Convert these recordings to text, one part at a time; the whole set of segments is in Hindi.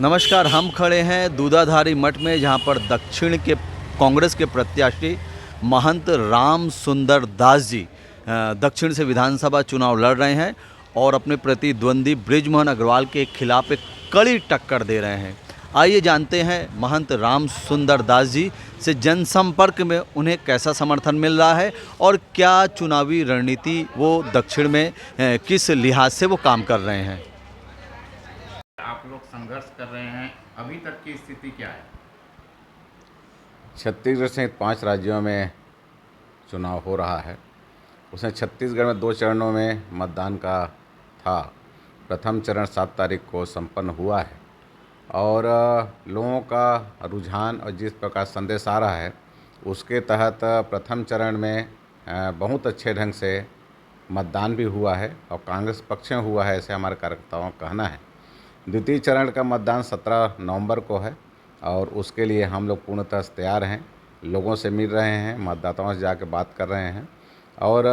नमस्कार। हम खड़े हैं दूधाधारी मठ में, जहां पर दक्षिण के कांग्रेस के प्रत्याशी महंत राम सुंदर दास जी दक्षिण से विधानसभा चुनाव लड़ रहे हैं और अपने प्रतिद्वंदी बृजमोहन अग्रवाल के खिलाफ एक कड़ी टक्कर दे रहे हैं। आइए जानते हैं महंत राम सुंदर दास जी से जनसंपर्क में उन्हें कैसा समर्थन मिल रहा है और क्या चुनावी रणनीति वो दक्षिण में किस लिहाज से वो काम कर रहे हैं। आप लोग संघर्ष कर रहे हैं, अभी तक की स्थिति क्या है? छत्तीसगढ़ सहित 5 राज्यों में चुनाव हो रहा है। उसमें छत्तीसगढ़ में 2 चरणों में मतदान का था। प्रथम चरण 7 तारीख को संपन्न हुआ है और लोगों का रुझान और जिस प्रकार संदेश आ रहा है उसके तहत प्रथम चरण में बहुत अच्छे ढंग से मतदान भी हुआ है और कांग्रेस पक्ष में हुआ है, ऐसे हमारे कार्यकर्ताओं का कहना है। द्वितीय चरण का मतदान 17 नवंबर को है और उसके लिए हम लोग पूर्णतः तैयार हैं। लोगों से मिल रहे हैं, मतदाताओं से जाकर बात कर रहे हैं और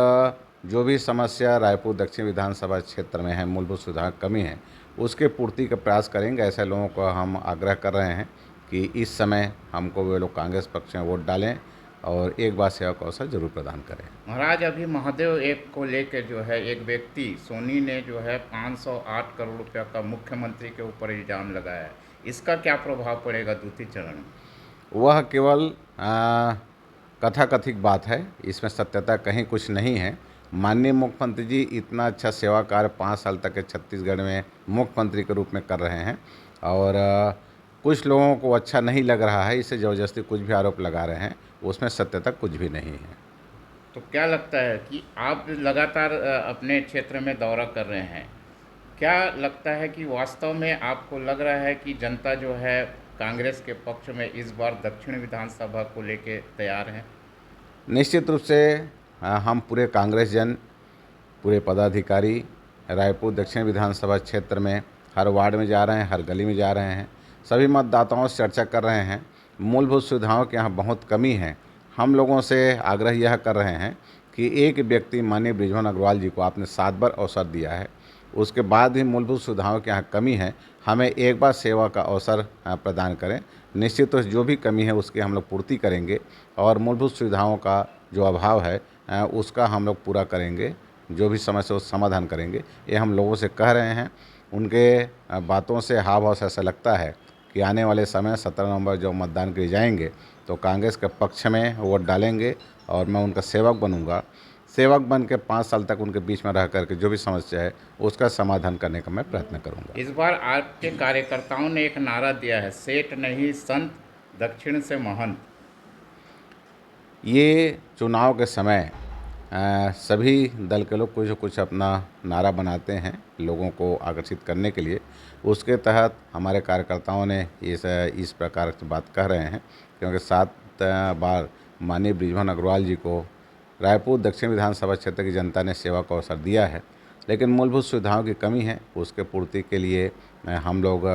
जो भी समस्या रायपुर दक्षिण विधानसभा क्षेत्र में है, मूलभूत सुविधाओं की कमी है, उसके पूर्ति का प्रयास करेंगे। ऐसे लोगों को हम आग्रह कर रहे हैं कि इस समय हमको वे लोग कांग्रेस पक्ष में वोट डालें और एक बार सेवा का अवसर जरूर प्रदान करें। महाराज, अभी महादेव ऐप को लेकर जो है एक व्यक्ति सोनी ने जो है 508 करोड़ रुपया का मुख्यमंत्री के ऊपर इल्ज़ाम लगाया है, इसका क्या प्रभाव पड़ेगा द्वितीय चरण में? वह केवल कथाकथित बात है, इसमें सत्यता कहीं कुछ नहीं है। माननीय मुख्यमंत्री जी इतना अच्छा सेवा कार्य 5 साल तक के छत्तीसगढ़ में मुख्यमंत्री के रूप में कर रहे हैं और कुछ लोगों को अच्छा नहीं लग रहा है, इससे ज़बरदस्ती कुछ भी आरोप लगा रहे हैं, उसमें सत्यता कुछ भी नहीं है। तो क्या लगता है कि आप लगातार अपने क्षेत्र में दौरा कर रहे हैं, क्या लगता है कि वास्तव में आपको लग रहा है कि जनता जो है कांग्रेस के पक्ष में इस बार दक्षिण विधानसभा को लेकर तैयार है? निश्चित रूप से हम पूरे कांग्रेस जन, पूरे पदाधिकारी रायपुर दक्षिण विधानसभा क्षेत्र में हर वार्ड में जा रहे हैं, हर गली में जा रहे हैं, सभी मतदाताओं से चर्चा कर रहे हैं। मूलभूत सुविधाओं की यहाँ बहुत कमी है। हम लोगों से आग्रह यह कर रहे हैं कि एक व्यक्ति माननीय बृजमोहन अग्रवाल जी को आपने 7 बार अवसर दिया है, उसके बाद भी मूलभूत सुविधाओं की यहाँ कमी है, हमें एक बार सेवा का अवसर प्रदान करें। निश्चित रूप से जो भी कमी है उसकी हम लोग पूर्ति करेंगे और मूलभूत सुविधाओं का जो अभाव है उसका हम लोग पूरा करेंगे, जो भी समस्या उसका समाधान करेंगे, ये हम लोगों से कह रहे हैं। उनके बातों से हाव भाव से ऐसा लगता है कि आने वाले समय 17 नवंबर जो मतदान के लिए जाएंगे तो कांग्रेस के पक्ष में वोट डालेंगे और मैं उनका सेवक बनूंगा। सेवक बन के 5 साल तक उनके बीच में रह करके जो भी समस्या है उसका समाधान करने का मैं प्रयत्न करूंगा। इस बार आपके कार्यकर्ताओं ने एक नारा दिया है, सेठ नहीं संत, दक्षिण से महंत। ये चुनाव के समय सभी दल के लोग कुछ न कुछ अपना नारा बनाते हैं लोगों को आकर्षित करने के लिए। उसके तहत हमारे कार्यकर्ताओं ने इस प्रकार की बात कह रहे हैं क्योंकि 7 बार माननीय बृजमोहन अग्रवाल जी को रायपुर दक्षिण विधानसभा क्षेत्र की जनता ने सेवा का अवसर दिया है, लेकिन मूलभूत सुविधाओं की कमी है। उसके पूर्ति के लिए हम लोग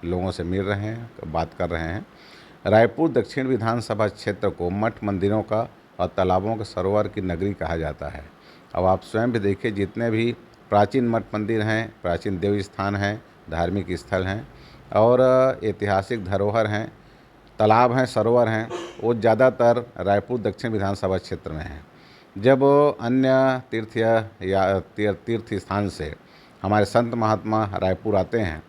लोगों से मिल रहे हैं, बात कर रहे हैं। रायपुर दक्षिण विधानसभा क्षेत्र को मठ मंदिरों का और तालाबों के सरोवर की नगरी कहा जाता है। अब आप स्वयं भी देखिए, जितने भी प्राचीन मठ मंदिर हैं, प्राचीन देव स्थान हैं, धार्मिक स्थल हैं और ऐतिहासिक धरोहर हैं, तालाब हैं, सरोवर हैं, वो ज़्यादातर रायपुर दक्षिण विधानसभा क्षेत्र में हैं। जब अन्य तीर्थ स्थान से हमारे संत महात्मा रायपुर आते हैं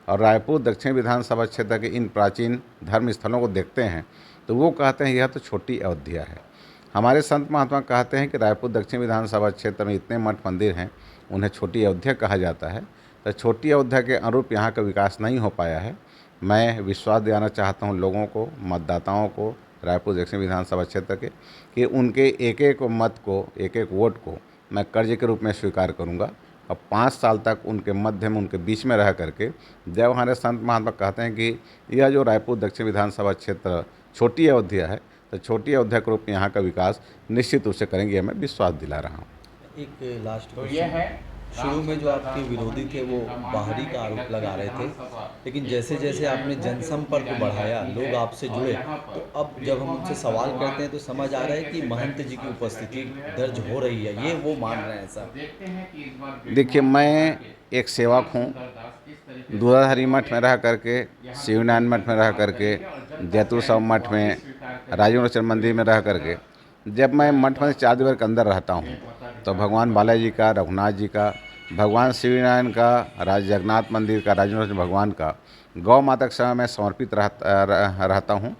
और रायपुर दक्षिण विधानसभा क्षेत्र के इन प्राचीन धर्म स्थलों को देखते हैं तो वो कहते हैं यह तो छोटी अयोध्या है। हमारे संत महात्मा कहते हैं कि रायपुर दक्षिण विधानसभा क्षेत्र में इतने मठ मंदिर हैं, उन्हें छोटी अयोध्या कहा जाता है। तो छोटी अयोध्या के अनुरूप यहाँ का विकास नहीं हो पाया है। मैं विश्वास दिलाना चाहता हूँ लोगों को, मतदाताओं को रायपुर दक्षिण विधानसभा क्षेत्र के, कि उनके एक एक मत को, एक एक वोट को मैं कर्ज के रूप में स्वीकार करूँगा और 5 साल तक उनके मध्य में, उनके बीच में रह करके, जब हमारे संत महात्मा कहते हैं कि यह जो रायपुर दक्षिण विधानसभा क्षेत्र छोटी अयोध्या है, तो छोटी अयोध्या के रूप में यहाँ का विकास निश्चित रूप से करेंगे, मैं विश्वास दिला रहा हूँ। एक लास्ट तो ये है शुरू में जो आपके विरोधी थे वो बाहरी का आरोप लगा रहे थे, लेकिन जैसे जैसे आपने जनसंपर्क बढ़ाया, लोग आपसे जुड़े, तो अब जब हम उनसे सवाल करते हैं तो समझ आ रहा है कि महंत जी की उपस्थिति दर्ज हो रही है, ये वो मान रहे हैं सर। देखिए, मैं एक सेवक हूँ। दूधाधारी मठ में रह करके, शिवनारायण मठ में रह करके, जैतूर साहब मठ में, राजेंद्र मंदिर में रह करके, जब मैं मठ में 4 दीवार के अंदर रहता हूँ तो भगवान बालाजी का, रघुनाथ जी का, भगवान शिवनारायण का, राज जगन्नाथ मंदिर का, राजेंद्र भगवान का, गौ माता के समय में समर्पित रहता हूँ।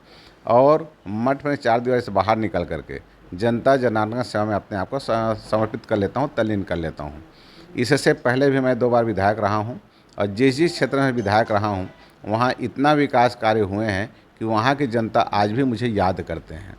और मठ में 4 दीवार से बाहर निकल करके जनता जनार्दन सेवा में अपने आप को समर्पित कर लेता हूँ, तल्लीन कर लेता हूँ। इससे पहले भी मैं 2 बार विधायक रहा हूँ और जिस क्षेत्र में विधायक रहा हूँ वहाँ इतना विकास कार्य हुए हैं कि वहाँ की जनता आज भी मुझे याद करते हैं।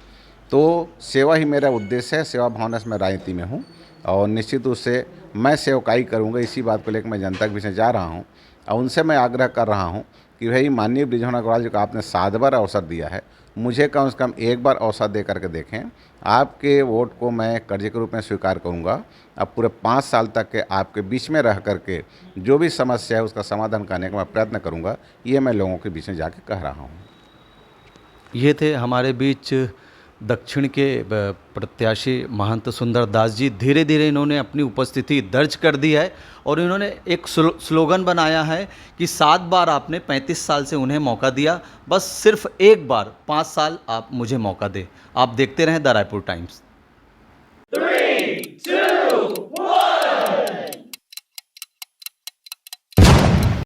तो सेवा ही मेरा उद्देश्य है, सेवा भावना से मैं राजनीति में हूँ और निश्चित रूप से मैं सेवकाई करूँगा। इसी बात को लेकर मैं जनता के बीच में जा रहा हूँ और उनसे मैं आग्रह कर रहा हूँ कि भाई माननीय बृजमोहन अग्रवाल जी को आपने 7 बार अवसर दिया है, मुझे कम से कम 1 बार अवसर दे करके देखें। आपके वोट को मैं कर्जे के रूप में स्वीकार करूंगा। अब पूरे 5 साल तक के आपके बीच में रह करके जो भी समस्या है उसका समाधान करने का मैं प्रयत्न करूंगा। ये मैं लोगों के बीच में जाके कह रहा हूँ। ये थे हमारे बीच दक्षिण के प्रत्याशी महंत सुंदर दास जी। धीरे धीरे इन्होंने अपनी उपस्थिति दर्ज कर दी है और इन्होंने एक स्लोगन बनाया है कि 7 बार आपने 35 साल से उन्हें मौका दिया, बस सिर्फ 1 बार 5 साल आप मुझे मौका दें। आप देखते रहें द रायपुर टाइम्स।